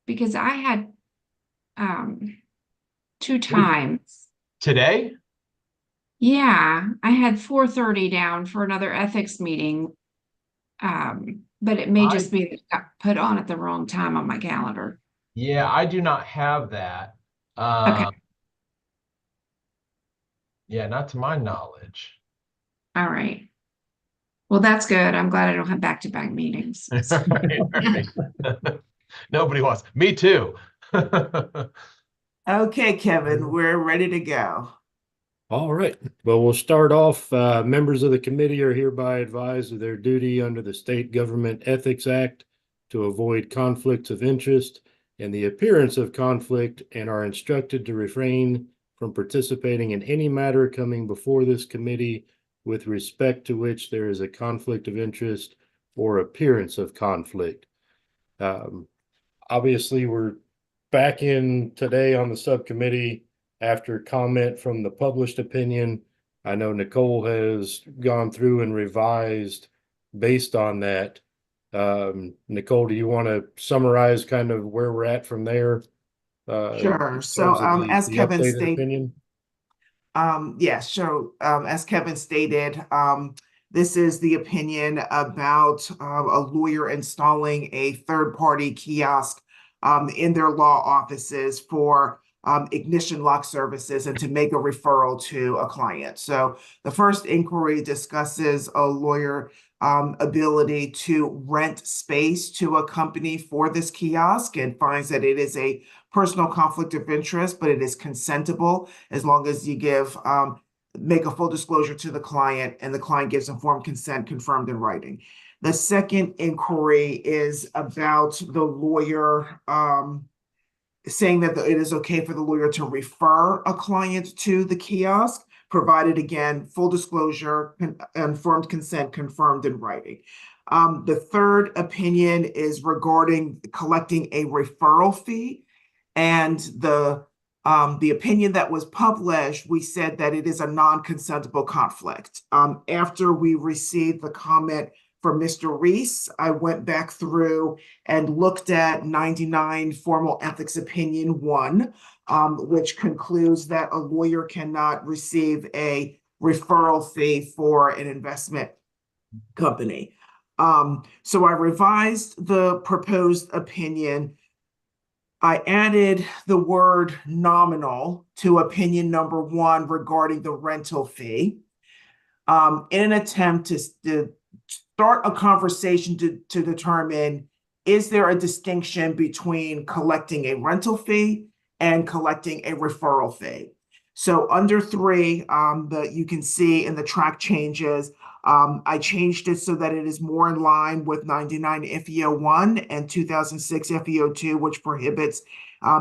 because I had two times. Today? Yeah, I had 4:30 down for another ethics meeting. But it may I just be that it got put on at the wrong time on my calendar. Yeah, I do not have that. Okay. Um, yeah, not to my knowledge. All right. Well, that's good. I'm glad I don't have back-to-back meetings. Right, right. Nobody wants. Me too. Okay, Kevin, we're ready to go. All right. Well, we'll start off. Members of the committee are hereby advised of their duty under the State Government Ethics Act to avoid conflicts of interest and the appearance of conflict, and are instructed to refrain from participating in any matter coming before this committee with respect to which there is a conflict of interest or appearance of conflict. Um, Obviously, we're back in today on the subcommittee after comment from the published opinion. I know Nicole has gone through and revised based on that. Nicole, do you want to summarize kind of where we're at from there? Sure. In So, terms of as the Kevin updated stated, opinion? yeah, sure. As Kevin stated, this is the opinion about a lawyer installing a third-party kiosk in their law offices for ignition lock services and to make a referral to a client. So the first inquiry discusses a lawyer ability to rent space to a company for this kiosk and finds that it is a personal conflict of interest, but it is consentable as long as you make a full disclosure to the client and the client gives informed consent confirmed in writing. The second inquiry is about the lawyer saying that it is okay for the lawyer to refer a client to the kiosk, provided again, full disclosure, informed consent confirmed in writing. The third opinion is regarding collecting a referral fee. And the opinion that was published, we said that it is a non-consentable conflict. After we received the comment from Mr. Reese, I went back through and looked at 99 Formal Ethics Opinion 1, which concludes that a lawyer cannot receive a referral fee for an investment company. So I revised the proposed opinion. I added the word nominal to opinion number 1 regarding the rental fee in an attempt to start a conversation to determine, is there a distinction between collecting a rental fee and collecting a referral fee? So under 3, that you can see in the track changes, I changed it so that it is more in line with 99 FEO 1 and 2006 FEO 2, which prohibits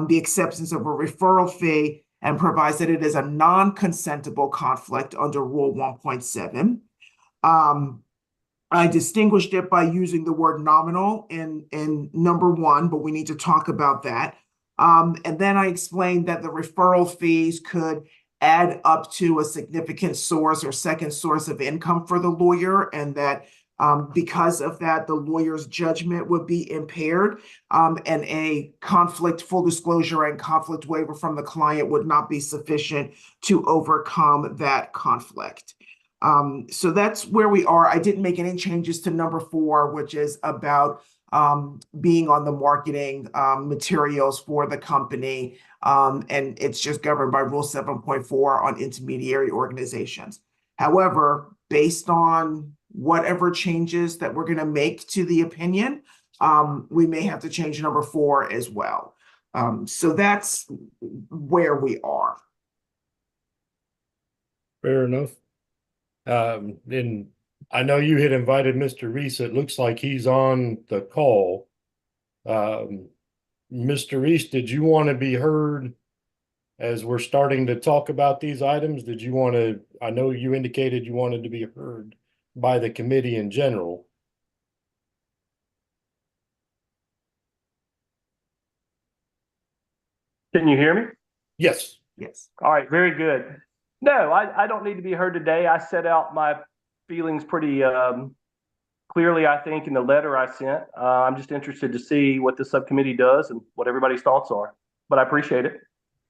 the acceptance of a referral fee and provides that it is a non-consentable conflict under Rule 1.7. I distinguished it by using the word nominal in number 1, but we need to talk about that. And then I explained that the referral fees could add up to a significant source or second source of income for the lawyer, and that because of that, the lawyer's judgment would be impaired, and a conflict, full disclosure and conflict waiver from the client would not be sufficient to overcome that conflict. So that's where we are. I didn't make any changes to number 4, which is about being on the marketing materials for the company. And it's just governed by Rule 7.4 on intermediary organizations. However, based on whatever changes that we're going to make to the opinion, we may have to change number 4 as well. So that's where we are. Fair enough. And I know you had invited Mr. Reese. It looks like he's on the call. Mr. Reese, did you want to be heard as we're starting to talk about these items? Did you want to, I know you indicated you wanted to be heard by the committee in general. Can you hear me? Yes. Yes. All right, very good. No, I don't need to be heard today. I set out my feelings pretty clearly, I think in the letter I sent, I'm just interested to see what the subcommittee does and what everybody's thoughts are, but I appreciate it.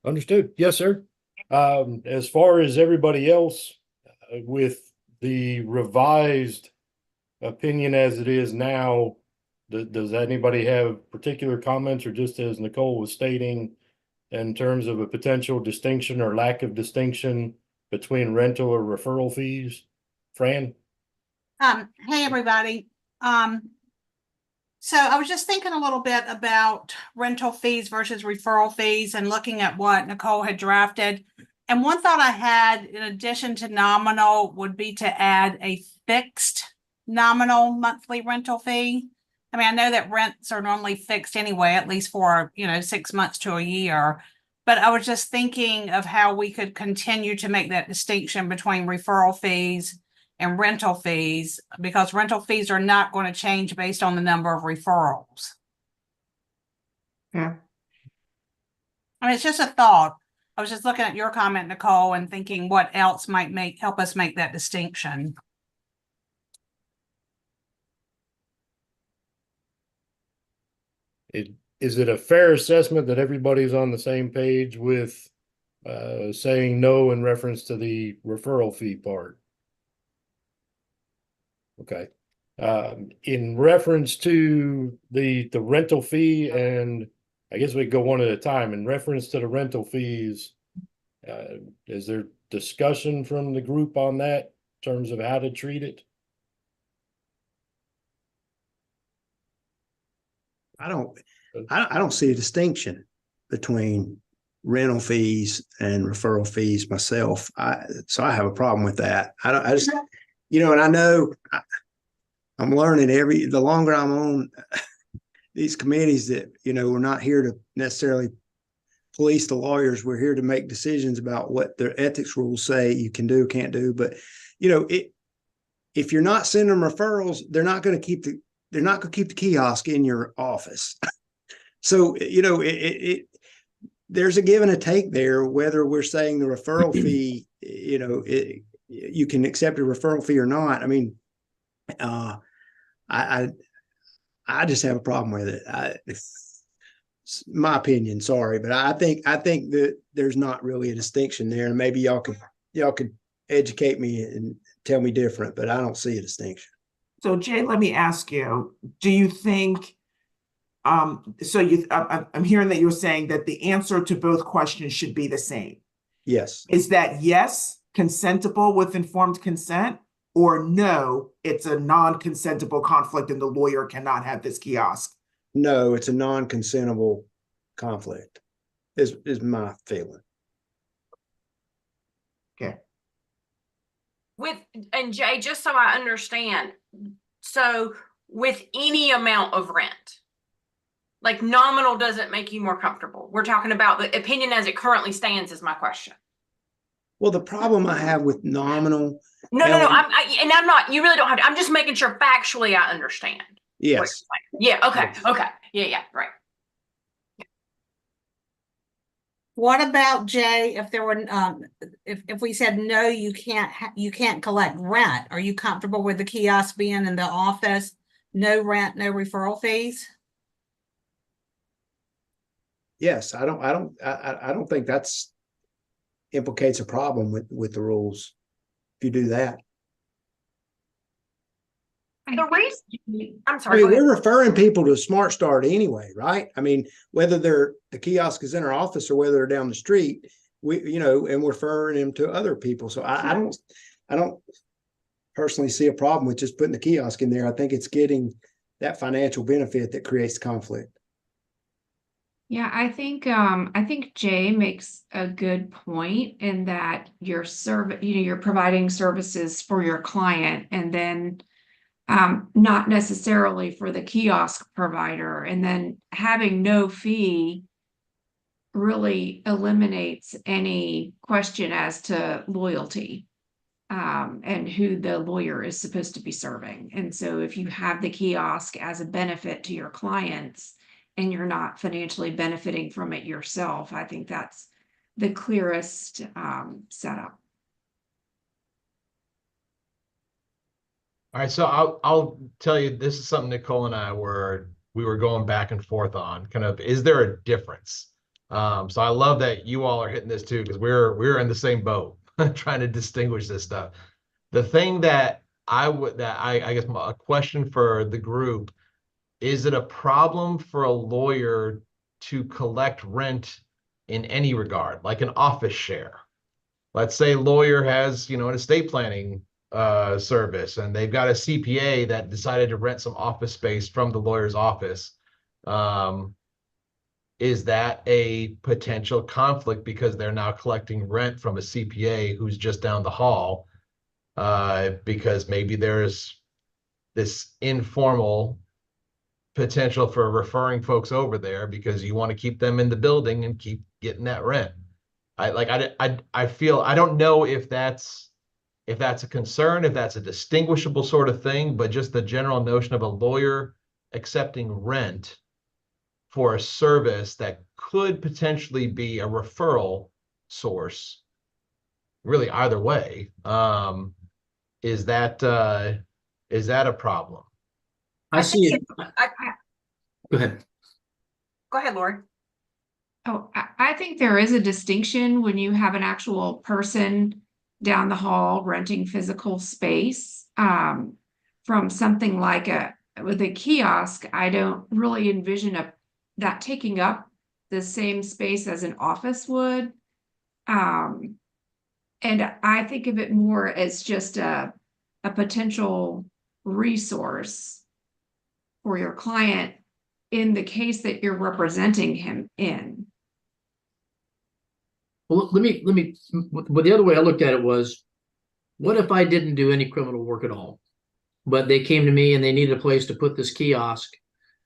Understood. Yes, sir. As far as everybody else, with the revised opinion as it is now, does anybody have particular comments, or just as Nicole was stating, in terms of a potential distinction or lack of distinction between rental or referral fees? Fran? Hey, everybody. So I was just thinking a little bit about rental fees versus referral fees and looking at what Nicole had drafted. And one thought I had, in addition to nominal, would be to add a fixed nominal monthly rental fee. I mean, I know that rents are normally fixed anyway, at least for, 6 months to a year. But I was just thinking of how we could continue to make that distinction between referral fees and rental fees, because rental fees are not going to change based on the number of referrals. Yeah. I mean, it's just a thought. I was just looking at your comment, Nicole, and thinking what else might help us make that distinction. Is it a fair assessment that everybody's on the same page with saying no in reference to the referral fee part? Okay. In reference to the rental fee, and I guess we go one at a time. In reference to the rental fees, is there discussion from the group on that in terms of how to treat it? I don't see a distinction between rental fees and referral fees myself. So I have a problem with that. I just, and I know I'm learning the longer I'm on these committees that, we're not here to necessarily police the lawyers. We're here to make decisions about what their ethics rules say you can do, can't do. But, if you're not sending them referrals, they're not going to keep the kiosk in your office. So, there's a give and a take there, whether we're saying the referral fee, you can accept a referral fee or not. I mean, I just have a problem with it. It's my opinion, sorry, but I think that there's not really a distinction there, and maybe y'all could educate me and tell me different, but I don't see a distinction. So Jay, let me ask you, do you think, I'm hearing that you're saying that the answer to both questions should be the same. Yes. Is that yes, consentable with informed consent, or no, it's a non-consentable conflict and the lawyer cannot have this kiosk? No, it's a non-consentable conflict, is my feeling. Okay. And Jay, just so I understand, so with any amount of rent, like nominal doesn't make you more comfortable. We're talking about the opinion as it currently stands is my question. Well, the problem I have with nominal. No. I'm not, you really don't have to, I'm just making sure factually I understand. Yes. Yeah. Okay. Yes. Okay. Yeah. Right. What about, Jay, if there were if we said no, you can't collect rent? Are you comfortable with the kiosk being in the office? No rent, no referral fees? Yes, I don't think that's implicates a problem with the rules if you do that. The reason, I'm I sorry. mean, we're referring people to Smart Start anyway, right? I mean, whether the kiosk is in our office or whether they're down the street, and we're referring them to other people. So I don't personally see a problem with just putting the kiosk in there. I think it's getting that financial benefit that creates conflict. Yeah, I think Jay makes a good point in that you're providing services for your client, and then not necessarily for the kiosk provider, and then having no fee really eliminates any question as to loyalty and who the lawyer is supposed to be serving. And so if you have the kiosk as a benefit to your clients and you're not financially benefiting from it yourself, I think that's the clearest setup. All right, so I'll tell you, this is something Nicole and we were going back and forth on. Kind of, is there a difference? So I love that you all are hitting this too, because we're in the same boat, trying to distinguish this stuff. The thing that I guess a question for the group, is it a problem for a lawyer to collect rent in any regard, like an office share? Let's say lawyer has, an estate planning service, and they've got a CPA that decided to rent some office space from the lawyer's office. Is that a potential conflict because they're now collecting rent from a CPA who's just down the hall? Because maybe there's this informal potential for referring folks over there because you want to keep them in the building and keep getting that rent. I feel, I don't know if that's a concern, if that's a distinguishable sort of thing, but just the general notion of a lawyer accepting rent for a service that could potentially be a referral source, really either way, is that a problem? I see it. I- Go ahead. Go ahead, Lori. Oh, I think there is a distinction when you have an actual person down the hall renting physical space. From something like with a kiosk, I don't really envision that taking up the same space as an office would. And I think of it more as just a potential resource for your client in the case that you're representing him in. Well, well, the other way I looked at it was, what if I didn't do any criminal work at all, but they came to me and they needed a place to put this kiosk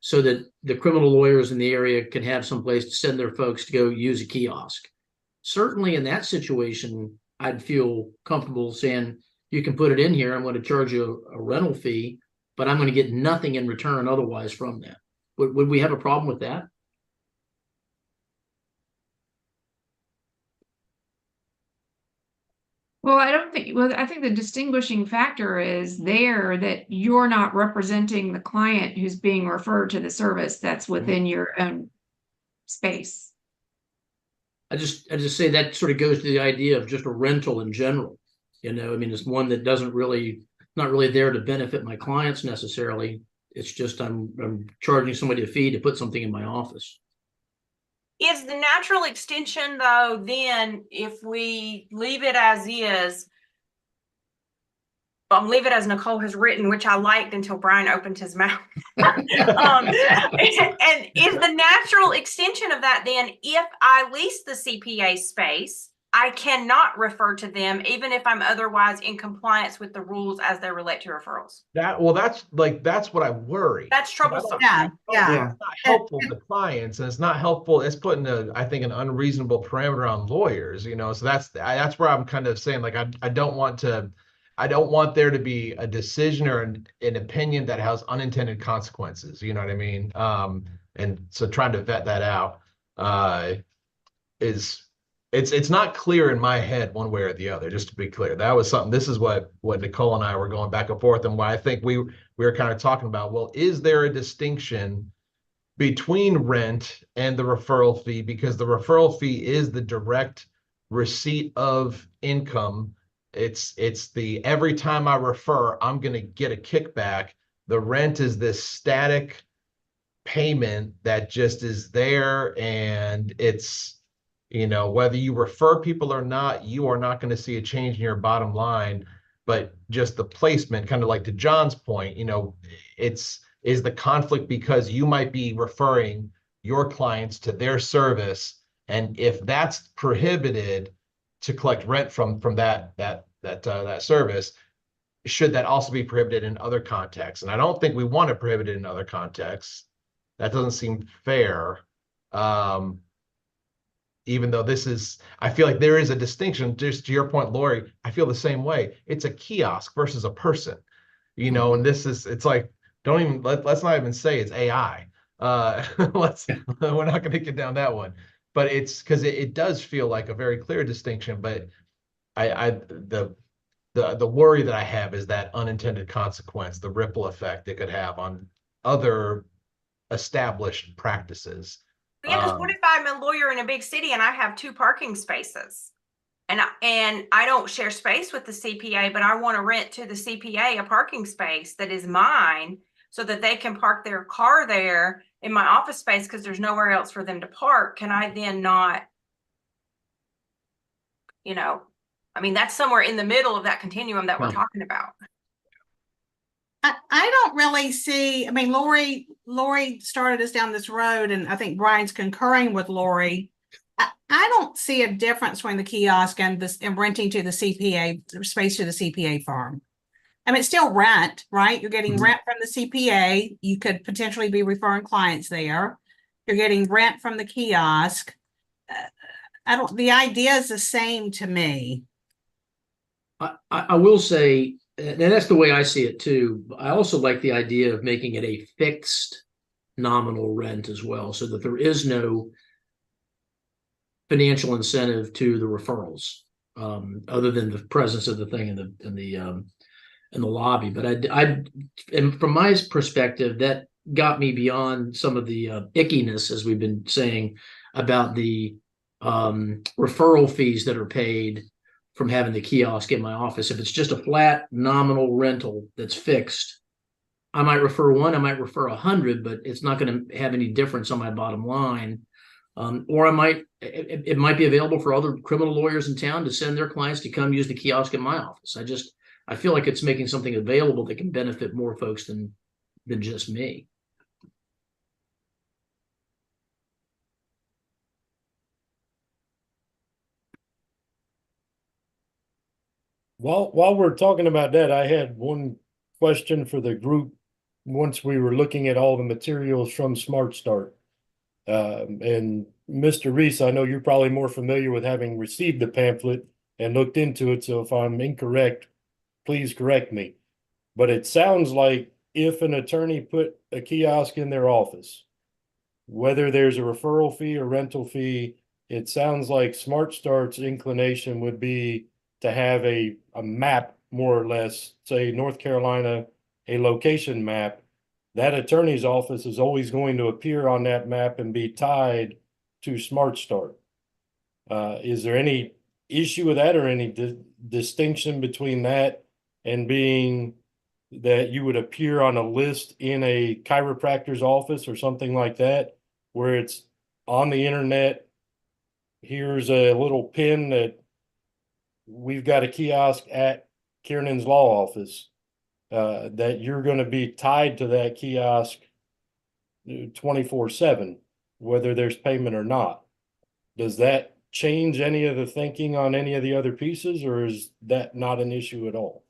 so that the criminal lawyers in the area can have some place to send their folks to go use a kiosk? Certainly in that situation, I'd feel comfortable saying, you can put it in here, I'm going to charge you a rental fee, but I'm going to get nothing in return otherwise from that. Would we have a problem with that? Well, I think the distinguishing factor is there that you're not representing the client who's being referred to the service that's within your own space. I just say that sort of goes to the idea of just a rental in general. I mean, it's one that not really there to benefit my clients necessarily. It's just I'm charging somebody a fee to put something in my office. Is the natural extension, though, then if we leave it as is, leave it as Nicole has written, which I liked until Brian opened his mouth. And is the natural extension of that then, if I lease the CPA space, I cannot refer to them, even if I'm otherwise in compliance with the rules as they relate to referrals? That's what I worry. That's troublesome. Yeah. It's not helpful to clients, and it's not helpful. It's putting I think an unreasonable parameter on lawyers, so that's where I'm kind of saying, like, I don't want there to be a decision or an opinion that has unintended consequences. You know what I mean? And so trying to vet that out it's not clear in my head one way or the other, just to be clear. That was something, this is what Nicole and I were going back and forth, and why I think we were kind of talking about, well, is there a distinction between rent and the referral fee? Because the referral fee is the direct receipt of income. It's the, every time I refer, I'm going to get a kickback. The rent is this static payment that just is there, and it's, whether you refer people or not, you are not going to see a change in your bottom line. But just the placement, kind of like to John's point, is the conflict because you might be referring your clients to their service, and if that's prohibited to collect rent from that service, should that also be prohibited in other contexts? And I don't think we want to prohibit it in other contexts. That doesn't seem fair. Even though I feel like there is a distinction. Just to your point, Lori, I feel the same way. It's a kiosk versus a person, and it's like, let's not even say it's AI. We're not going to get down that one, but it's because it does feel like a very clear distinction. But the the worry that I have is that unintended consequence, the ripple effect it could have on other established practices. Yeah, because what if I'm a lawyer in a big city and I have 2 parking spaces? And I don't share space with the CPA, but I want to rent to the CPA a parking space that is mine so that they can park their car there in my office space because there's nowhere else for them to park. Can I then not, I mean, that's somewhere in the middle of that continuum that we're Yeah. talking about. I don't really see, I mean, Lori started us down this road, and I think Brian's concurring with Lori. I don't see a difference between the kiosk and this and renting to the CPA space to the CPA firm. I mean, it's still rent, right? You're getting rent from the CPA. You could potentially be referring clients there. You're getting rent from the kiosk. The idea is the same to me. I will say, and that's the way I see it too. I also like the idea of making it a fixed nominal rent as well, so that there is no financial incentive to the referrals, other than the presence of the thing in the lobby. But and from my perspective, that got me beyond some of the ickiness, as we've been saying, about the referral fees that are paid from having the kiosk in my office. If it's just a flat nominal rental that's fixed, I might refer one, I might refer 100, but it's not going to have any difference on my bottom line. Or it might be available for other criminal lawyers in town to send their clients to come use the kiosk in my office. I feel like it's making something available that can benefit more folks than just me. While we're talking about that, I had one question for the group once we were looking at all the materials from Smart Start. And Mr. Reese, I know you're probably more familiar with having received the pamphlet and looked into it. So if I'm incorrect, please correct me. But it sounds like if an attorney put a kiosk in their office, whether there's a referral fee or rental fee, it sounds like Smart Start's inclination would be to have a map, more or less, say North Carolina, a location map. That attorney's office is always going to appear on that map and be tied to Smart Start. Is there any issue with that, or any distinction between that and being that you would appear on a list in a chiropractor's office or something like that, where it's on the internet? Here's a little pin that we've got a kiosk at Kiernan's law office, that you're going to be tied to that kiosk 24/7, whether there's payment or not. Does that change any of the thinking on any of the other pieces, or is that not an issue at all?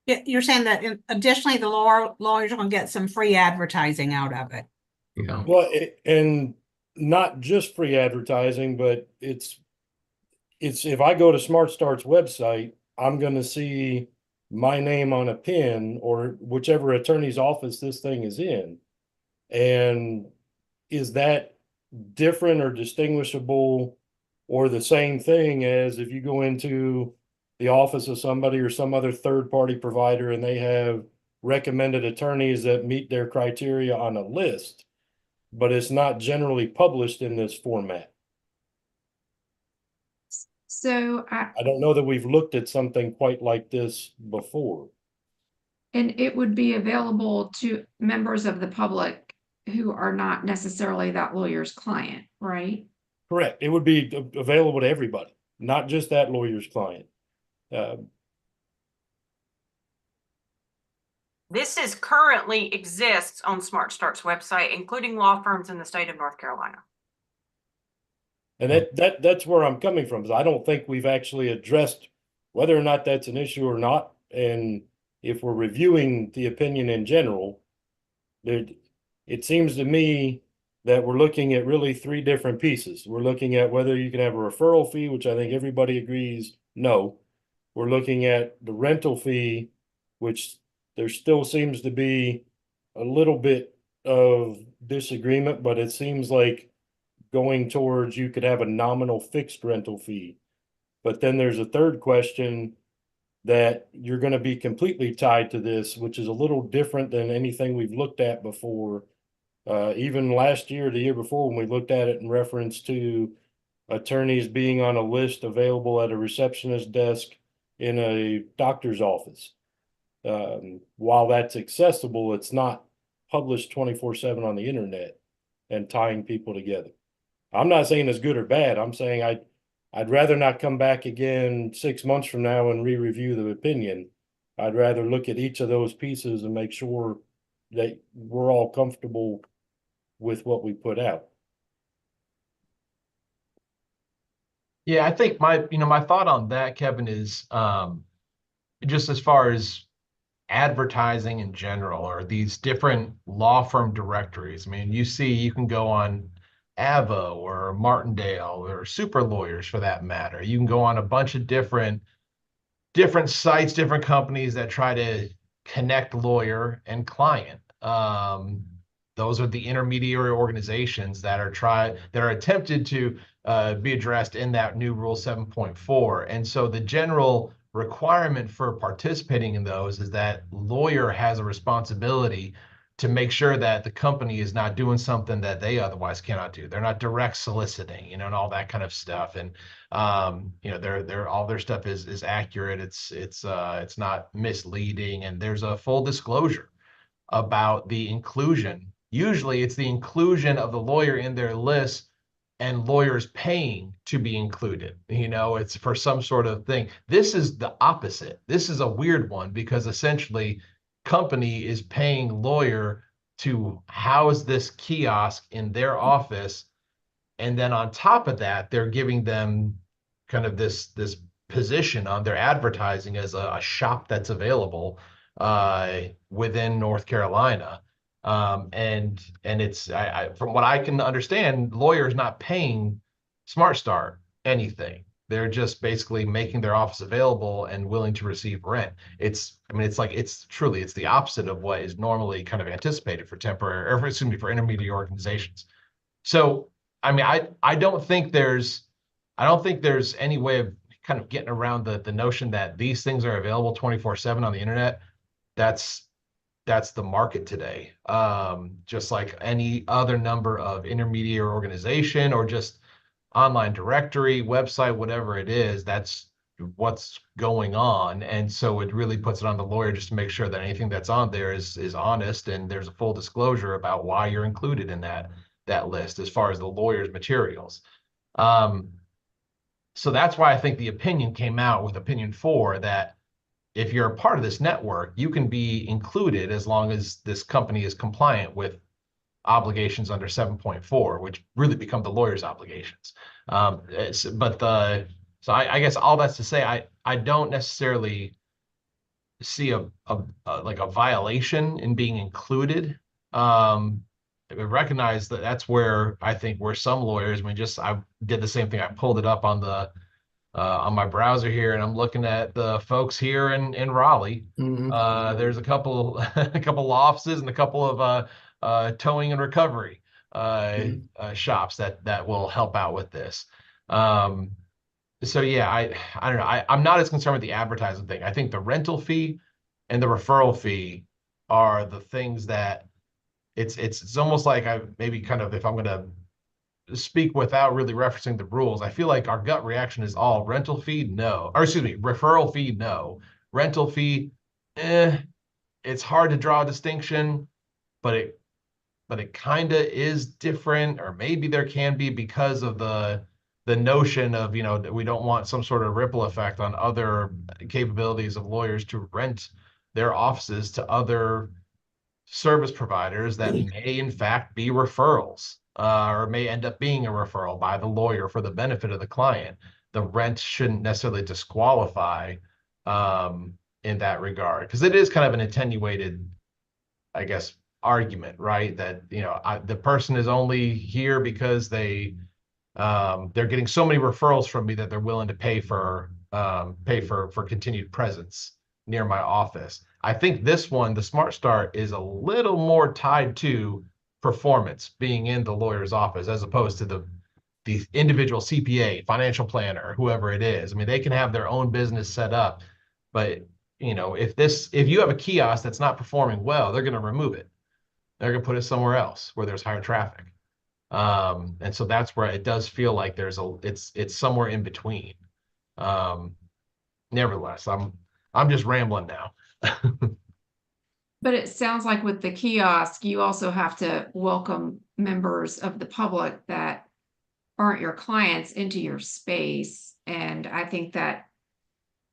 You're saying that additionally, the lawyers are going to get some free advertising out of it. Yeah. Well, and not just free advertising, but it's if I go to Smart Start's website, I'm going to see my name on a pin, or whichever attorney's office this thing is in. And is that different or distinguishable, or the same thing as if you go into the office of somebody or some other third-party provider and they have recommended attorneys that meet their criteria on a list, but it's not generally published in this format? So I don't know that we've looked at something quite like this before. and it would be available to members of the public who are not necessarily that lawyer's client, right? Correct. It would be available to everybody, not just that lawyer's client. This is currently exists on Smart Start's website, including law firms in the state of North Carolina. And that's where I'm coming from, because I don't think we've actually addressed whether or not that's an issue or not. And if we're reviewing the opinion in general, it seems to me that we're looking at really 3 different pieces. We're looking at whether you can have a referral fee, which I think everybody agrees, no. We're looking at the rental fee, which there still seems to be a little bit of disagreement, but it seems like going towards you could have a nominal fixed rental fee. But then there's a third question that you're going to be completely tied to this, which is a little different than anything we've looked at before. Even last year, the year before, when we looked at it in reference to attorneys being on a list available at a receptionist desk in a doctor's office. While that's accessible, it's not published 24/7 on the internet and tying people together. I'm not saying it's good or bad. I'm saying I'd rather not come back again 6 months from now and re-review the opinion. I'd rather look at each of those pieces and make sure that we're all comfortable with what we put out. Yeah, I think my thought on that, Kevin, is just as far as advertising in general, or these different law firm directories. I mean, you can go on Avo or Martindale or Super Lawyers for that matter. You can go on a bunch of different sites, different companies that try to connect lawyer and client. Those are the intermediary organizations that are attempted to be addressed in that new Rule 7.4. And so the general requirement for participating in those is that lawyer has a responsibility to make sure that the company is not doing something that they otherwise cannot do. They're not direct soliciting, and all that kind of stuff. And they're all their stuff is accurate. It's not misleading, and there's a full disclosure about the inclusion. Usually it's the inclusion of the lawyer in their list and lawyers paying to be included. It's for some sort of thing. This is the opposite. This is a weird one because essentially company is paying lawyer to house this kiosk in their office. And then on top of that, they're giving them kind of this position on their advertising as a shop that's available within North Carolina. And it's from what I can understand, lawyers not paying Smart Start anything. They're just basically making their office available and willing to receive rent. It's the opposite of what is normally kind of anticipated for for intermediate organizations. So, I don't think there's any way of kind of getting around the notion that these things are available 24/7 on the internet. That's the market today. Just like any other number of intermediary organization or just online directory, website, whatever it is, that's what's going on. And so it really puts it on the lawyer just to make sure that anything that's on there is honest, and there's a full disclosure about why you're included in that list as far as the lawyer's materials. So that's why I think the opinion came out with opinion 4 that if you're a part of this network, you can be included as long as this company is compliant with obligations under 7.4, which really become the lawyer's obligations. So I guess all that's to say, I don't necessarily see a violation in being included. I recognize that that's where I think where some lawyers, I did the same thing. I pulled it up on my browser here, and I'm looking at the folks here in Raleigh. Mm-hmm. There's a couple law offices and a couple of towing and recovery shops that will help out with this. So yeah, I don't know. I'm not as concerned with the advertising thing. I think the rental fee and the referral fee are the things that it's almost like I maybe kind of, if I'm going to speak without really referencing the rules, I feel like our gut reaction is all rental fee, no. Or excuse me, referral fee, no. Rental fee, it's hard to draw a distinction, but it kind of is different, or maybe there can be because of the notion of, that we don't want some sort of ripple effect on other capabilities of lawyers to rent their offices to other service providers that may in fact be referrals, or may end up being a referral by the lawyer for the benefit of the client. The rent shouldn't necessarily disqualify in that regard, because it is kind of an attenuated, I guess, argument, right? That the person is only here because they're getting so many referrals from me that they're willing to pay for continued presence near my office. I think this one, the Smart Start, is a little more tied to performance being in the lawyer's office, as opposed to the individual CPA, financial planner, whoever it is. I mean, they can have their own business set up, but you know, if you have a kiosk that's not performing well, they're going to remove it. They're going to put it somewhere else where there's higher traffic. And so that's where it does feel like it's somewhere in between. Nevertheless, I'm just rambling now. But it sounds like with the kiosk, you also have to welcome members of the public that aren't your clients into your space. And I think that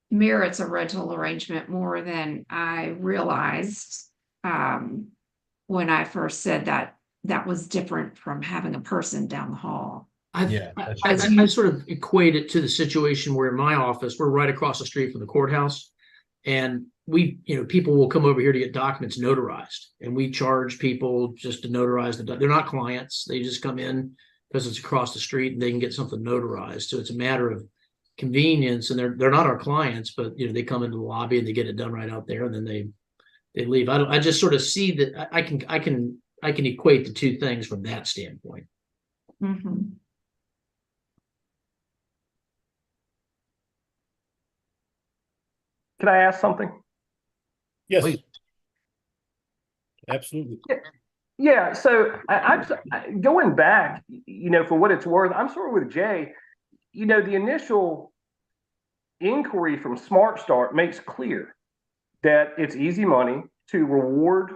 merits a rental arrangement more than I realized when I first said that was different from having a person down the hall. Yeah, I sort of equate it to the situation where in my office, we're right across the street from the courthouse. And people will come over here to get documents notarized, and we charge people just to notarize they're not clients. They just come in because it's across the street and they can get something notarized. So it's a matter of convenience, and they're not our clients, but they come into the lobby and they get it done right out there, and then they leave. I just sort of see that I can equate the two things from that standpoint. Mm-hmm. Can I ask something? Yes. Please. Absolutely. Yeah, so I'm going back, for what it's worth, I'm sort of with Jay. The initial inquiry from Smart Start makes clear that it's easy money to reward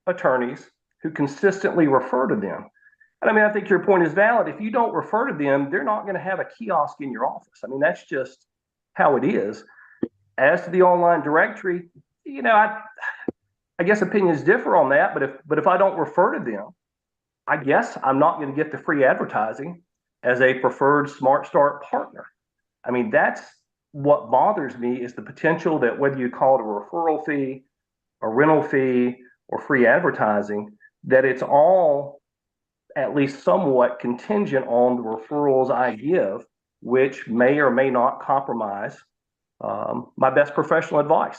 attorneys who consistently refer to them. And I mean, I think your point is valid. If you don't refer to them, they're not going to have a kiosk in your office. I mean, that's just how it is. As to the online directory, I guess opinions differ on that, but if I don't refer to them, I guess I'm not going to get the free advertising as a preferred Smart Start partner. I mean, that's what bothers me, is the potential that whether you call it a referral fee, a rental fee, or free advertising, that it's all at least somewhat contingent on the referrals I give, which may or may not compromise my best professional advice.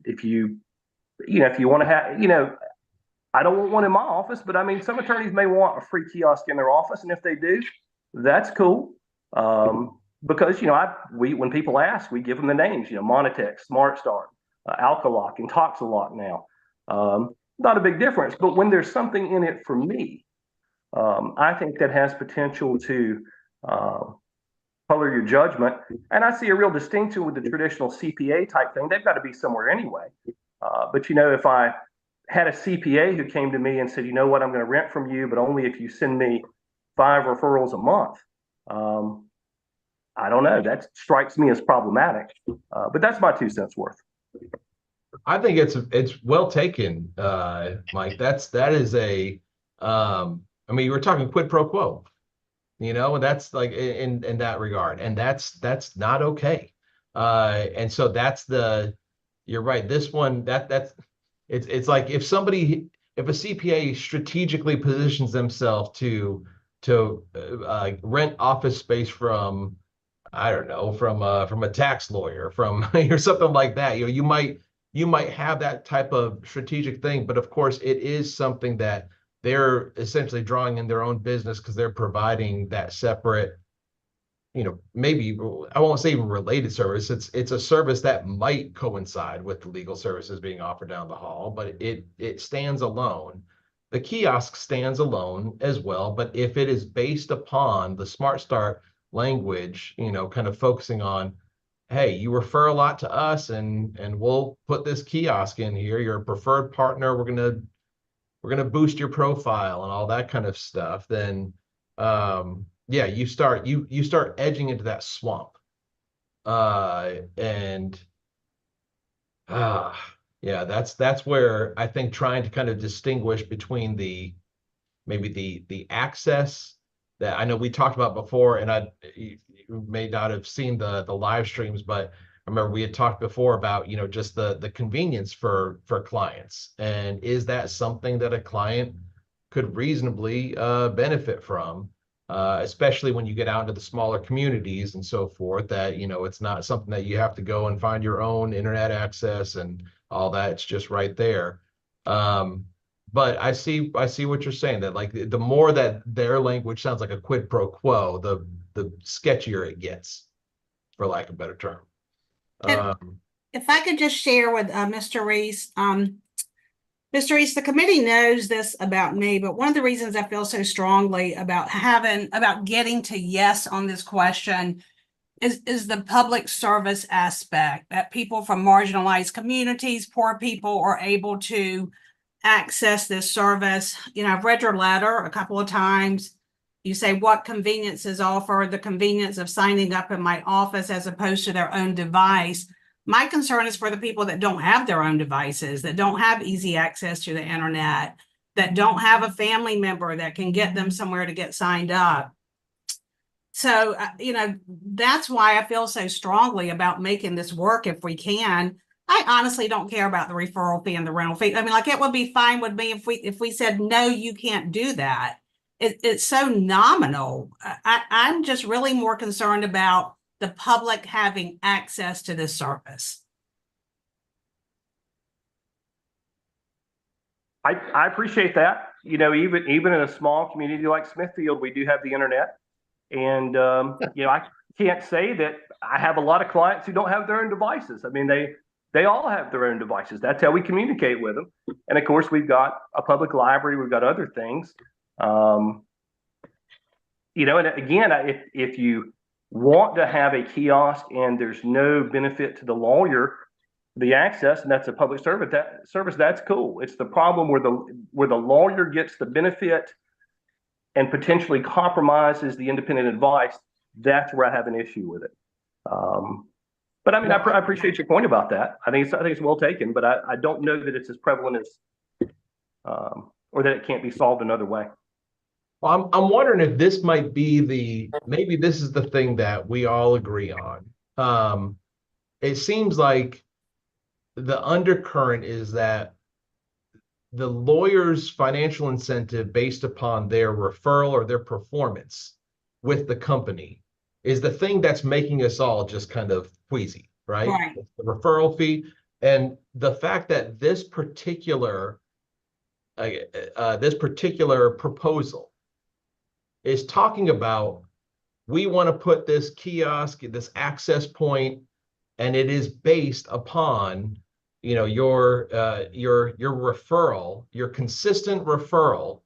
If you want to have, I don't want one in my office, but I mean, some attorneys may want a free kiosk in their office, and if they do, that's cool. Because when people ask, we give them the names. Monitech, Smart Start, Alkalock, and Toxalock now. Not a big difference, but when there's something in it for me, I think that has potential to color your judgment. And I see a real distinction with the traditional CPA type thing. They've got to be somewhere anyway. But if I had a CPA who came to me and said, you know what, I'm going to rent from you, but only if you send me 5 referrals a month. I don't know. That strikes me as problematic. But that's my 2 cents worth. I think it's well taken, Mike. That is a I mean, we're talking quid pro quo, and that's like in that regard, and that's not okay. And so you're right. This one it's like if a CPA strategically positions themselves to rent office space from, I don't know, from a tax lawyer, from or something like that, you might have that type of strategic thing, but of course it is something that they're essentially drawing in their own business because they're providing that separate, maybe I won't say even related service. It's a service that might coincide with the legal services being offered down the hall, but it stands alone. The kiosk stands alone as well, but if it is based upon the Smart Start language, kind of focusing on, hey, you refer a lot to us, and we'll put this kiosk in here. You're a preferred partner. We're gonna boost your profile and all that kind of stuff. Then, yeah, you start edging into that swamp, yeah, that's where I think trying to kind of distinguish between maybe the access that I know we talked about before, and you may not have seen the live streams, but I remember we had talked before about, just the convenience for clients. And is that something that a client could reasonably benefit from, especially when you get out into the smaller communities and so forth, that, it's not something that you have to go and find your own internet access and all that. It's just right there. But I see what you're saying, that like the more that their language sounds like a quid pro quo, the sketchier it gets, for lack of a better term. If I could just share with Mr. Reese, Mr. Reese, the committee knows this about me, but one of the reasons I feel so strongly about getting to yes on this question is the public service aspect, that people from marginalized communities, poor people, are able to access this service. You know, I've read your letter a couple of times. You say what conveniences offer, the convenience of signing up in my office as opposed to their own device. My concern is for the people that don't have their own devices, that don't have easy access to the internet, that don't have a family member that can get them somewhere to get signed up. So, you know, that's why I feel so strongly about making this work if we can. I honestly don't care about the referral fee and the rental fee. I mean, like, it would be fine with me if we said, no, you can't do that. It's so nominal. I'm just really more concerned about the public having access to this service. I appreciate that. You know, even in a small community like Smithfield, we do have the internet. And, you know, I can't say that I have a lot of clients who don't have their own devices. I mean, they all have their own devices. That's how we communicate with them. And of course, we've got a public library. We've got other things. You know, and again, if you want to have a kiosk and there's no benefit to the lawyer, the access, and that's a public service, that's cool. It's the problem where the lawyer gets the benefit and potentially compromises the independent advice. That's where I have an issue with it. But I mean, I appreciate your point about that. I think it's well taken, but I don't know that it's as prevalent as, or that it can't be solved another way. Well, I'm wondering if this might be maybe this is the thing that we all agree on. It seems like the undercurrent is that the lawyer's financial incentive based upon their referral or their performance with the company is the thing that's making us all just kind of queasy, right? Right. The referral fee and the fact that this particular proposal is talking about, we want to put this kiosk, this access point, and it is based upon, you know, your referral, your consistent referral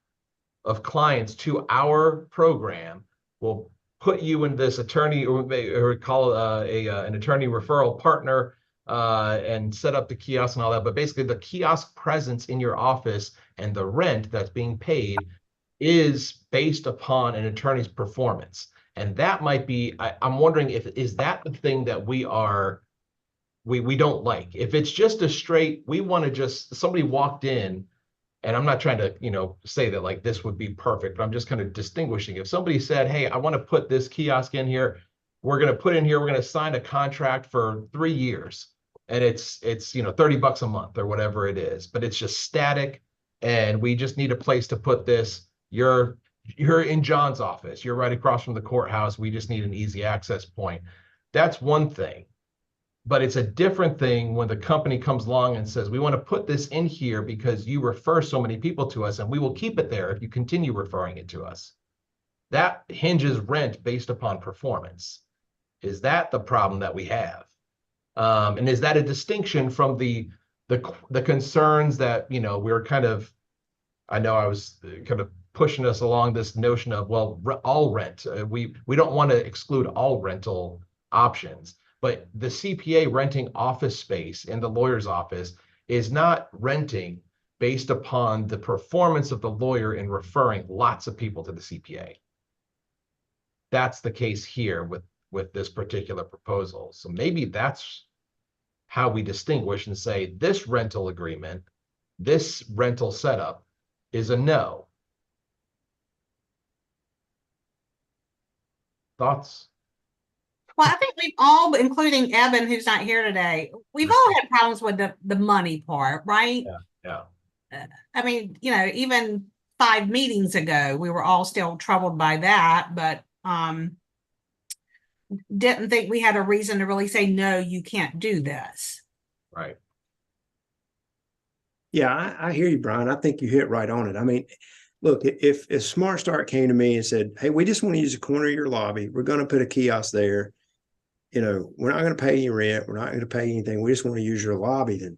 of clients to our program will put you in this attorney, or call an attorney referral partner, and set up the kiosk and all that. But basically, the kiosk presence in your office and the rent that's being paid is based upon an attorney's performance. And that might be, I'm wondering is that the thing that we don't like? If it's just a straight, we want to just, somebody walked in, and I'm not trying to, you know, say that like this would be perfect, but I'm just kind of distinguishing. If somebody said, hey, I want to put this kiosk in here, we're going to sign a contract for 3 years. And it's, you know, $30 a month or whatever it is, but it's just static. And we just need a place to put this. You're in John's office. You're right across from the courthouse. We just need an easy access point. That's one thing. But it's a different thing when the company comes along and says, we want to put this in here because you refer so many people to us, and we will keep it there if you continue referring it to us. That hinges rent based upon performance. Is that the problem that we have? And is that a distinction from the concerns that, you know, we're kind of, I know I was kind of pushing us along this notion of, well, all rent. We don't want to exclude all rental options, but the CPA renting office space in the lawyer's office is not renting based upon the performance of the lawyer in referring lots of people to the CPA. That's the case here with this particular proposal. So maybe that's how we distinguish and say this rental agreement, this rental setup is a no. Thoughts? Well, I think we've all, including Evan, who's not here today, we've all had problems with the money part, right? Yeah. I mean, you know, even 5 meetings ago, we were all still troubled by that, but didn't think we had a reason to really say, no, you can't do this. Right. Yeah, I hear you, Brian. I think you hit right on it. I mean, look, if Smart Start came to me and said, "Hey, we just want to use the corner of your lobby. We're going to put a kiosk there. You know, we're not going to pay you rent. We're not going to pay you anything. We just want to use your lobby." Then,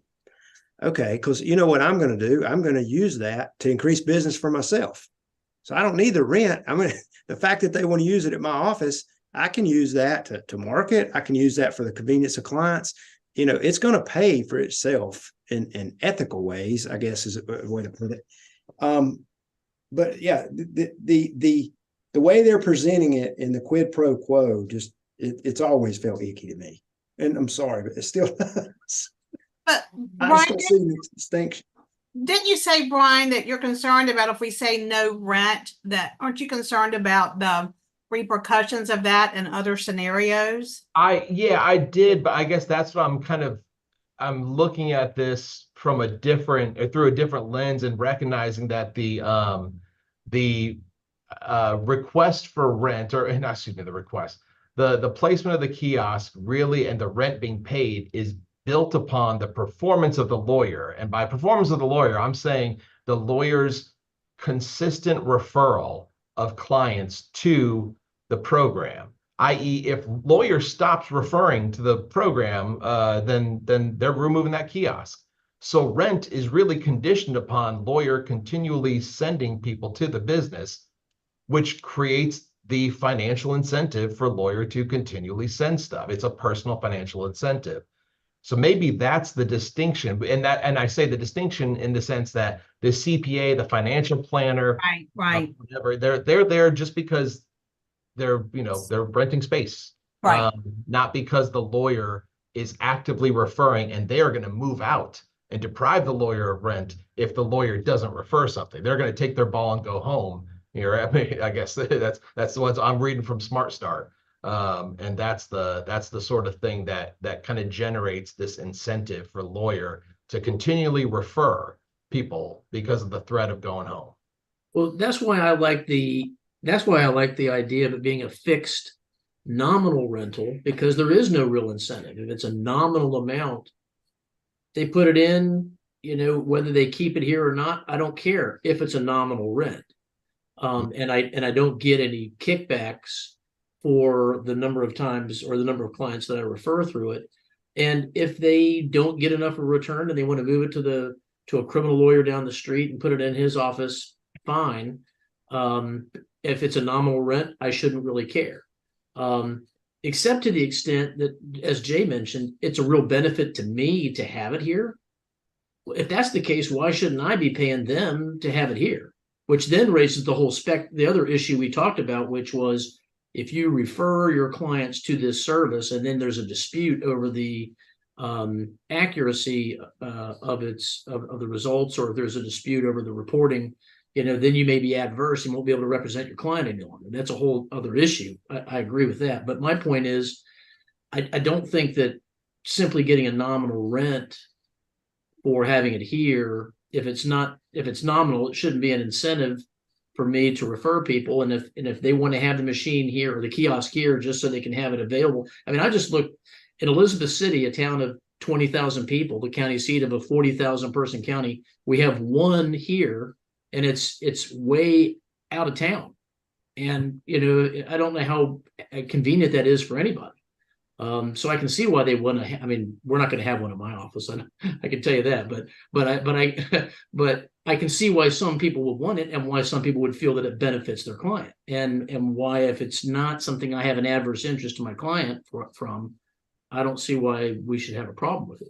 okay, because you know what I'm going to do? I'm going to use that to increase business for myself. So I don't need the rent. I mean, the fact that they want to use it at my office, I can use that to market. I can use that for the convenience of clients. You know, it's going to pay for itself in ethical ways, I guess is a way to put it. But yeah, the way they're presenting it in the quid pro quo, just it's always felt icky to me. And I'm sorry, but it still does. But I Brian, just don't see the distinction. didn't you say, Brian, that you're concerned about if we say no rent, that aren't you concerned about the repercussions of that in other scenarios? Yeah, I did, but I guess that's what I'm looking at this from through a different lens and recognizing that the request for rent, or not, excuse me, the placement of the kiosk really, and the rent being paid is built upon the performance of the lawyer. And by performance of the lawyer, I'm saying the lawyer's consistent referral of clients to the program. I.e., if lawyer stops referring to the program, then they're removing that kiosk. So rent is really conditioned upon lawyer continually sending people to the business, which creates the financial incentive for lawyer to continually send stuff. It's a personal financial incentive. So maybe that's the distinction, and I say the distinction in the sense that the CPA, the financial planner, Right. whatever, they're there just because they're renting space, Right. not because the lawyer is actively referring, and they are going to move out and deprive the lawyer of rent if the lawyer doesn't refer something. They're going to take their ball and go home. Here, I mean, I guess that's the ones I'm reading from Smart Start. And that's the sort of thing that kind of generates this incentive for lawyer to continually refer people because of the threat of going home. Well, that's why I like the idea of it being a fixed nominal rental, because there is no real incentive. If it's a nominal amount, they put it in, whether they keep it here or not, I don't care if it's a nominal rent. And I don't get any kickbacks for the number of times or the number of clients that I refer through it. And if they don't get enough of a return and they want to move it to a criminal lawyer down the street and put it in his office, fine. If it's a nominal rent, I shouldn't really care. Except to the extent that, as Jay mentioned, it's a real benefit to me to have it here. If that's the case, why shouldn't I be paying them to have it here? Which then raises the other issue we talked about, which was if you refer your clients to this service and then there's a dispute over the accuracy of the results, or if there's a dispute over the reporting, then you may be adverse and won't be able to represent your client any longer. That's a whole other issue. I agree with that. But my point is, I don't think that simply getting a nominal rent for having it here, if it's nominal, it shouldn't be an incentive for me to refer people. And if they want to have the machine here or the kiosk here just so they can have it available. I mean, I just looked in Elizabeth City, a town of 20,000 people, the county seat of a 40,000 person county. We have one here, and it's way out of town. And, I don't know how convenient that is for anybody. So I can see why they want to. I mean, we're not going to have one in my office. I can tell you that. But I can see why some people would want it, and why some people would feel that it benefits their client, and why, if it's not something I have an adverse interest to my client from, I don't see why we should have a problem with it.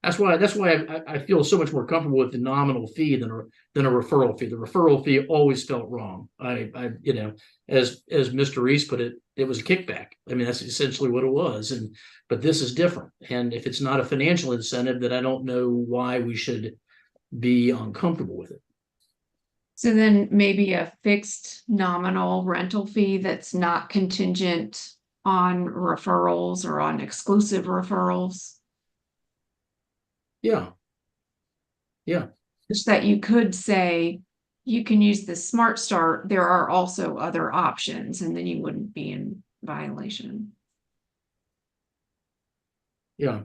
That's why I feel so much more comfortable with the nominal fee than a referral fee. The referral fee always felt wrong. As Mr. Reese put it, it was a kickback. I mean, that's essentially what it was. But this is different. And if it's not a financial incentive, then I don't know why we should be uncomfortable with it. So then maybe a fixed nominal rental fee that's not contingent on referrals or on exclusive referrals. Yeah. Just that you could say, you can use the Smart Start. There are also other options, and then you wouldn't be in violation. Yeah.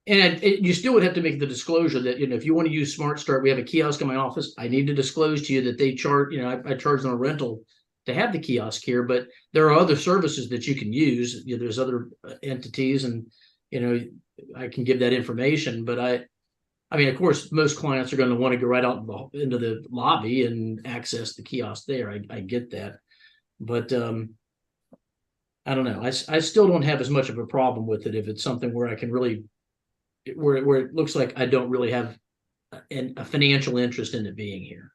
And you still would have to make the disclosure that, if you want to use Smart Start, we have a kiosk in my office. I need to disclose to you that they charge, I charge them a rental to have the kiosk here, but there are other services that you can use. There's other entities, and, I can give that information, but I mean, of course, most clients are going to want to go right out into the lobby and access the kiosk there. I get that, but I don't know. I still don't have as much of a problem with it if it's something where I can really, where it looks like I don't really have a financial interest in it being here.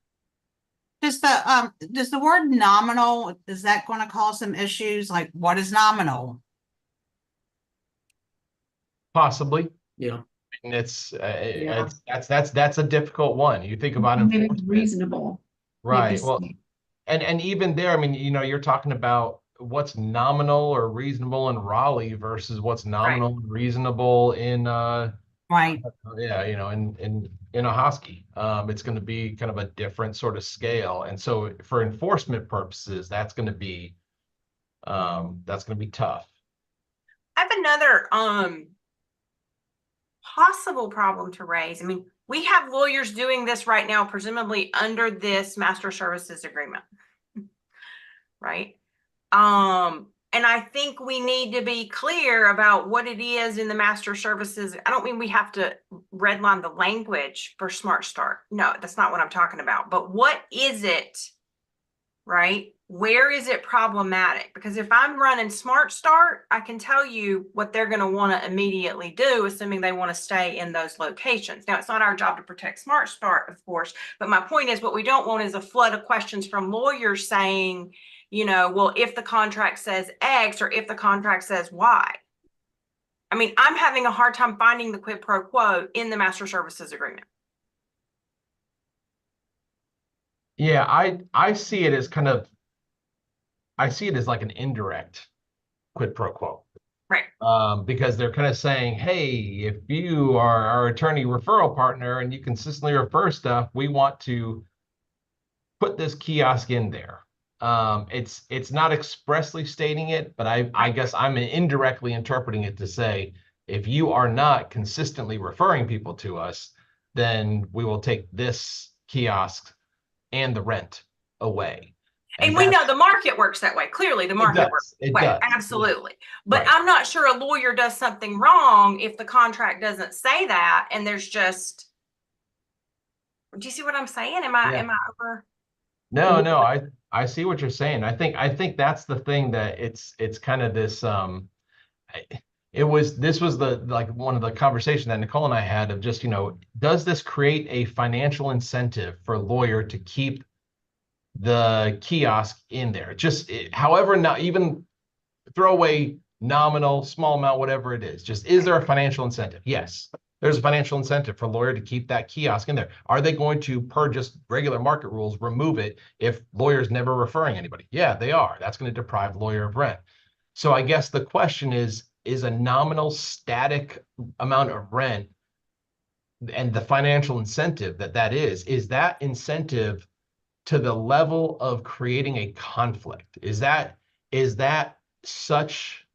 Does the word nominal, is that going to cause some issues? Like, what is nominal? Possibly. Yeah. And that's a difficult one. You think about Maybe enforcement, reasonable. right? Maybe. Well, and even there, I mean, you're talking about what's nominal or reasonable in Raleigh versus what's nominal and reasonable in Right. yeah, in a Hosky. It's going to be kind of a different sort of scale. And so for enforcement purposes, that's going to be tough. I have another possible problem to raise. I mean, we have lawyers doing this right now, presumably under this master services agreement, right? And I think we need to be clear about what it is in the master services. I don't mean we have to redline the language for Smart Start. No, that's not what I'm talking about. But what is it, right? Where is it problematic? Because if I'm running Smart Start, I can tell you what they're going to want to immediately do, assuming they want to stay in those locations. Now, it's not our job to protect Smart Start, of course, but my point is what we don't want is a flood of questions from lawyers saying, well, if the contract says X or if the contract says Y. I mean, I'm having a hard time finding the quid pro quo in the master services agreement. Yeah, I see it as like an indirect quid pro quo. Right. Because they're kind of saying, hey, if you are our attorney referral partner and you consistently refer stuff, we want to put this kiosk in there. It's not expressly stating it, but I guess I'm indirectly interpreting it to say, if you are not consistently referring people to us, then we will take this kiosk and the rent away. And we know the market works that way. Clearly, the market works that way. Absolutely. But I'm not sure a lawyer does something wrong if the contract doesn't say that. And there's just, do you see what I'm saying? Am I over? No, I see what you're saying. I think that's the thing, that it's kind of this this was like one of the conversation that Nicole and I had of just, does this create a financial incentive for a lawyer to keep the kiosk in there? Just however, not even throw away nominal, small amount, whatever it is. Just, is there a financial incentive? Yes. There's a financial incentive for a lawyer to keep that kiosk in there. Are they going to, per just regular market rules, remove it if lawyers never referring anybody? Yeah, they are. That's going to deprive the lawyer of rent. So I guess the question is a nominal static amount of rent and the financial incentive that is that incentive to the level of creating a conflict? Is that such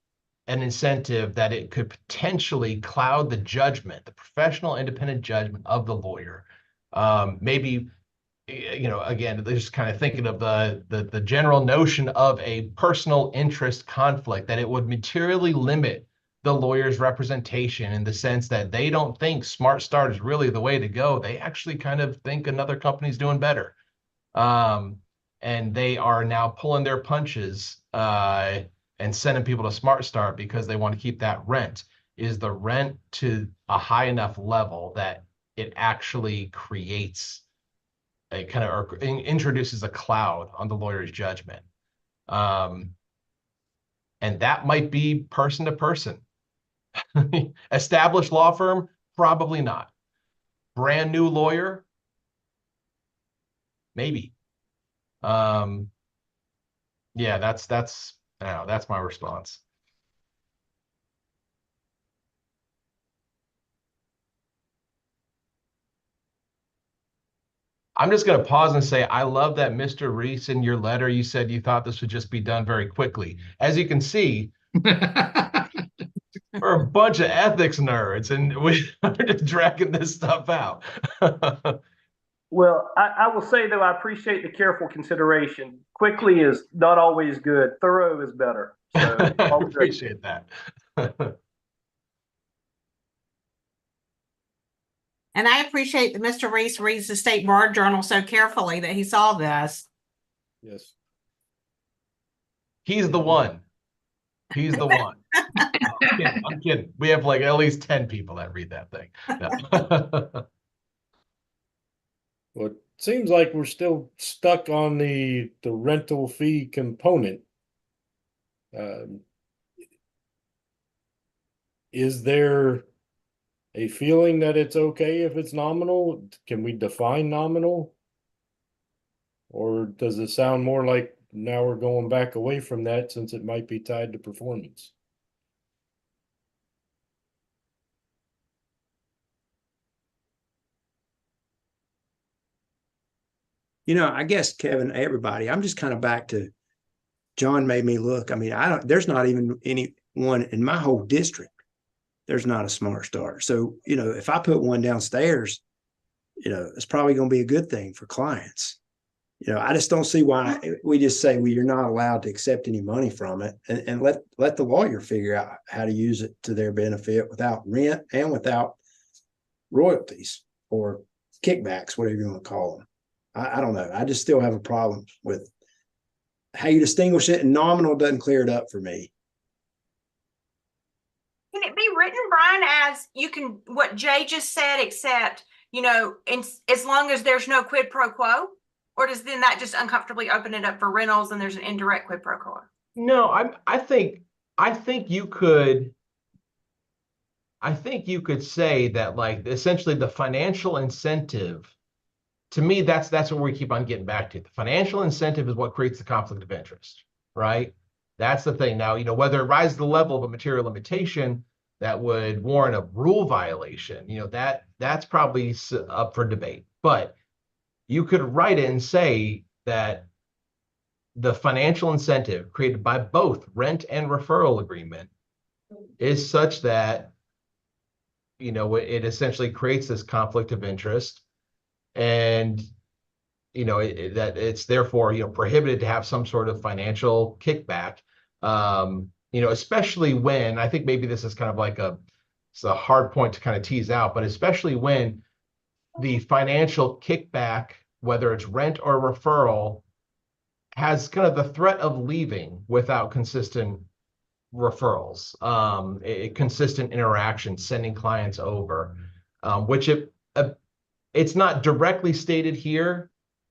an incentive that it could potentially cloud the judgment, the professional independent judgment of the lawyer? Maybe, again, just kind of thinking of the general notion of a personal interest conflict, that it would materially limit the lawyer's representation in the sense that they don't think Smart Start is really the way to go. They actually kind of think another company's doing better. And they are now pulling their punches and sending people to Smart Start because they want to keep that rent. Is the rent to a high enough level that it actually creates a kind of, or introduces a cloud on the lawyer's judgment? And that might be person to person. Established law firm, probably not. Brand new lawyer, maybe. Yeah, that's my response. I'm just going to pause and say, I love that, Mr. Reese, in your letter, you said you thought this would just be done very quickly. As you can see, We're a bunch of ethics nerds, and we are just dragging this stuff out. Well, I will say though, I appreciate the careful consideration. Quickly is not always good. Thorough is better. So I all good. appreciate that. And I appreciate that Mr. Reese reads the State Bar Journal so carefully that he saw this. Yes. He's the one. He's the one. I'm kidding. We have like at least 10 people that read that thing. No. Well, it seems like we're still stuck on the rental fee component. Is there a feeling that it's okay if it's nominal? Can we define nominal? Or does it sound more like now we're going back away from that since it might be tied to performance? I guess, Kevin, everybody, I'm just kind of back to John made me look. I mean, there's not even anyone in my whole district. There's not a Smart Start. So, if I put one downstairs, it's probably going to be a good thing for clients. I just don't see why we just say, well, you're not allowed to accept any money from it, and let the lawyer figure out how to use it to their benefit without rent and without royalties or kickbacks, whatever you want to call them. I don't know. I just still have a problem with how you distinguish it, and nominal doesn't clear it up for me. Can it be written, Brian, as you can, what Jay just said, except, as long as there's no quid pro quo? Or does then that just uncomfortably open it up for rentals and there's an indirect quid pro quo? No, I think you could say that, like, essentially the financial incentive, to me, that's what we keep on getting back to. The financial incentive is what creates the conflict of interest, right? That's the thing. Now, whether it rises to the level of a material limitation that would warrant a rule violation, that's probably up for debate. But you could write it and say that the financial incentive created by both rent and referral agreement is such that, it essentially creates this conflict of interest, and, that it's therefore, prohibited to have some sort of financial kickback, especially when, I think maybe this is kind of like it's a hard point to kind of tease out, but especially when the financial kickback, whether it's rent or referral, has kind of the threat of leaving without consistent referrals, consistent interaction, sending clients over, which it's not directly stated here.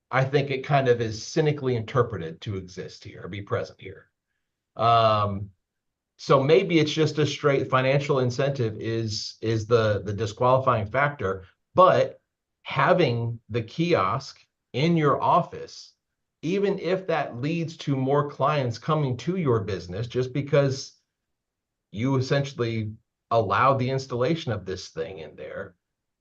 I think it kind of is cynically interpreted to exist here, or be present here. So maybe it's just a straight financial incentive is the disqualifying factor, but having the kiosk in your office, even if that leads to more clients coming to your business, just because you essentially allowed the installation of this thing in there,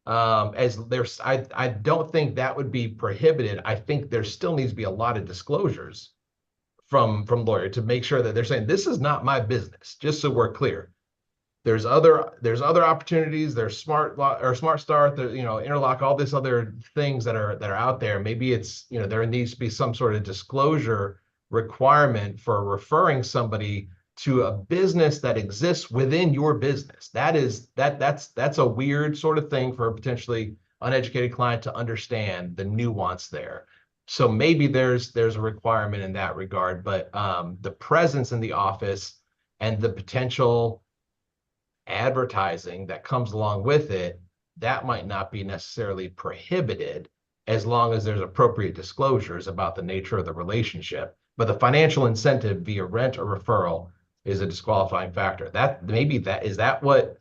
I don't think that would be prohibited. I think there still needs to be a lot of disclosures from lawyer to make sure that they're saying, this is not my business, just so we're clear. There's other opportunities. There's Smart Start, Interlock, all this other things that are out there. Maybe it's, there needs to be some sort of disclosure requirement for referring somebody to a business that exists within your business. That's a weird sort of thing for a potentially uneducated client to understand the nuance there. So maybe there's a requirement in that regard, but the presence in the office and the potential advertising that comes along with it, that might not be necessarily prohibited as long as there's appropriate disclosures about the nature of the relationship. But the financial incentive via rent or referral is a disqualifying factor. Is that where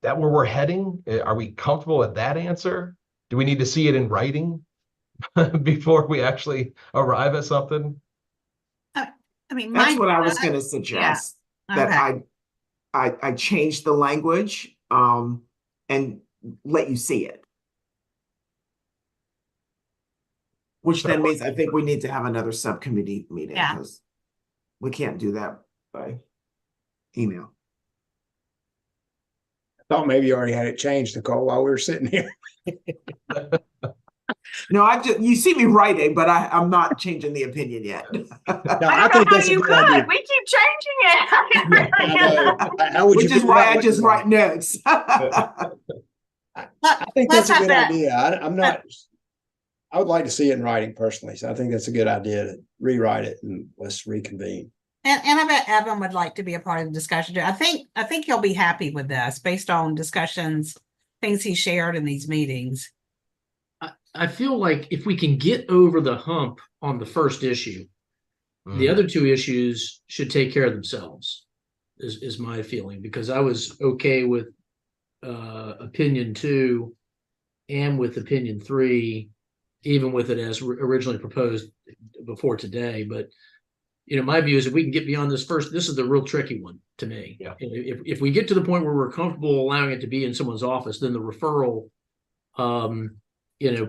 we're heading? Are we comfortable with that answer? Do we need to see it in writing before we actually arrive at something? I mean, That's what I was going to suggest. Yeah. That I change the language and let you see it. Which then means I think we need to have another subcommittee meeting, because we can't do that by email. Thought maybe you already had it changed, Nicole, while we were sitting here. No, you see me writing, but I'm not changing the opinion yet. No, I I don't think know that's how a you good could. idea. We keep changing it. I know. How would you Which is figure why out I what just to write notes. I think Let's that's a have good that. idea. I'm not, I would like to see it in writing personally. So I think that's a good idea to rewrite it and let's reconvene. And I bet Evan would like to be a part of the discussion too. I think he'll be happy with this based on discussions, things he shared in these meetings. I feel like if we can get over the hump on the first issue, the other two issues should take care of themselves, is my feeling, because I was okay with opinion 2 and with opinion 3, even with it as originally proposed before today. But my view is if we can get beyond this first, this is the real tricky one to me. Yeah. If we get to the point where we're comfortable allowing it to be in someone's office, then the referral,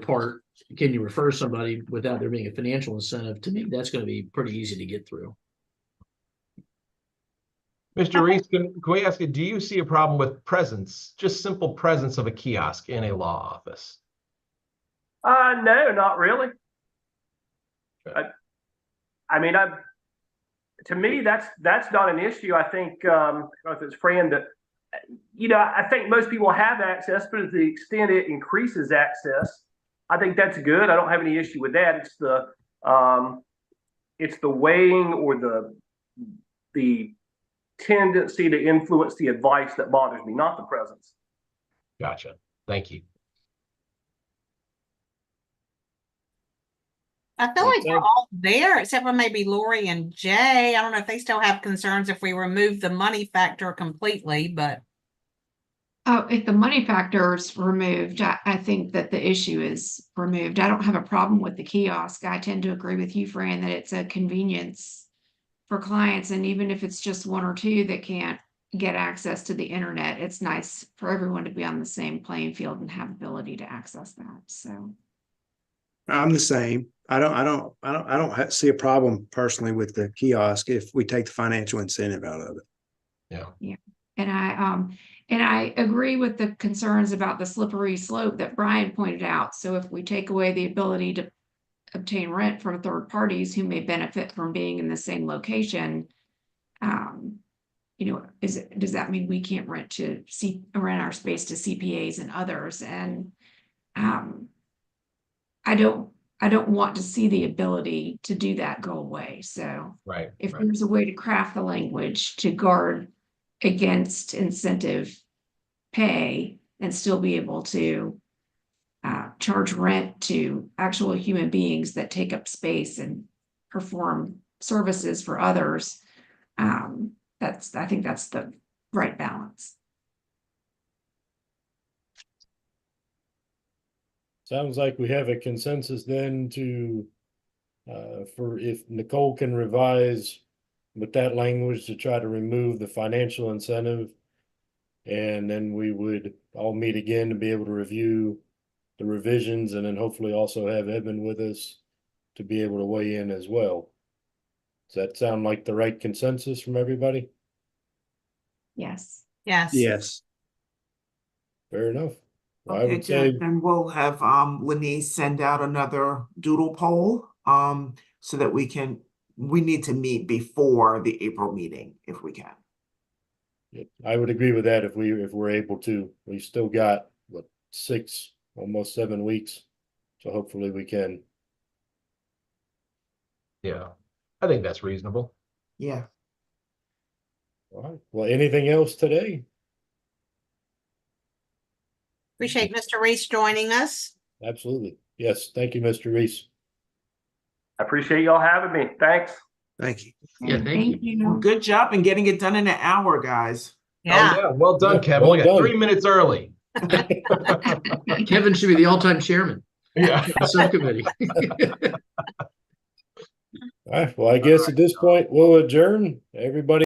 part, can you refer somebody without there being a financial incentive? To me, that's going to be pretty easy to get through. Mr. Reese, can we ask you, do you see a problem with presence, just simple presence of a kiosk in a law office? No, not really. Okay. To me, that's not an issue. I think, if it's Fran, that, I think most people have access, but to the extent it increases access, I think that's good. I don't have any issue with that. It's the weighing or the tendency to influence the advice that bothers me, not the presence. Gotcha. Thank you. I feel like we're all there, except for maybe Lori and Jay. I don't know if they still have concerns if we remove the money factor completely, but. Oh, if the money factor is removed, I think that the issue is removed. I don't have a problem with the kiosk. I tend to agree with you, Fran, that it's a convenience for clients. And even if it's just 1 or 2 that can't get access to the internet, it's nice for everyone to be on the same playing field and have ability to access that. So I'm the same. I don't see a problem personally with the kiosk if we take the financial incentive out of it. yeah. And I agree with the concerns about the slippery slope that Brian pointed out. So if we take away the ability to obtain rent from third parties who may benefit from being in the same location, does that mean we can't rent our space to CPAs and others? And I don't want to see the ability to do that go away. So if there's a way to craft the language to guard against incentive pay and still be able to charge rent to actual human beings that take up space and perform services for others, I think that's the right balance. Sounds like we have a consensus then for if Nicole can revise with that language to try to remove the financial incentive. And then we would all meet again to be able to review the revisions and then hopefully also have Evan with us to be able to weigh in as well. Does that sound like the right consensus from everybody? Yes. Yes. Fair enough. Well, I Okay, would say, and we'll have Lenise send out another doodle poll so that we need to meet before the April meeting if we can. I would agree with that if we're able to. We still got what, 6, almost 7 weeks. So hopefully we can. Yeah, I think that's reasonable. Yeah. All right. Well, anything else today? Appreciate Mr. Reese joining us. Absolutely. Yes. Thank you, Mr. Reese. I appreciate y'all having me. Thanks. Thank you. Yeah, thank you. Well, good job in getting it done in an hour, guys. Yeah. Oh, yeah. Well done, Yeah, Kevin. well Look at done. 3 minutes early. Kevin should be the all-time chairman Yeah. of the subcommittee. All right. Well, I guess at this point we'll adjourn. Everybody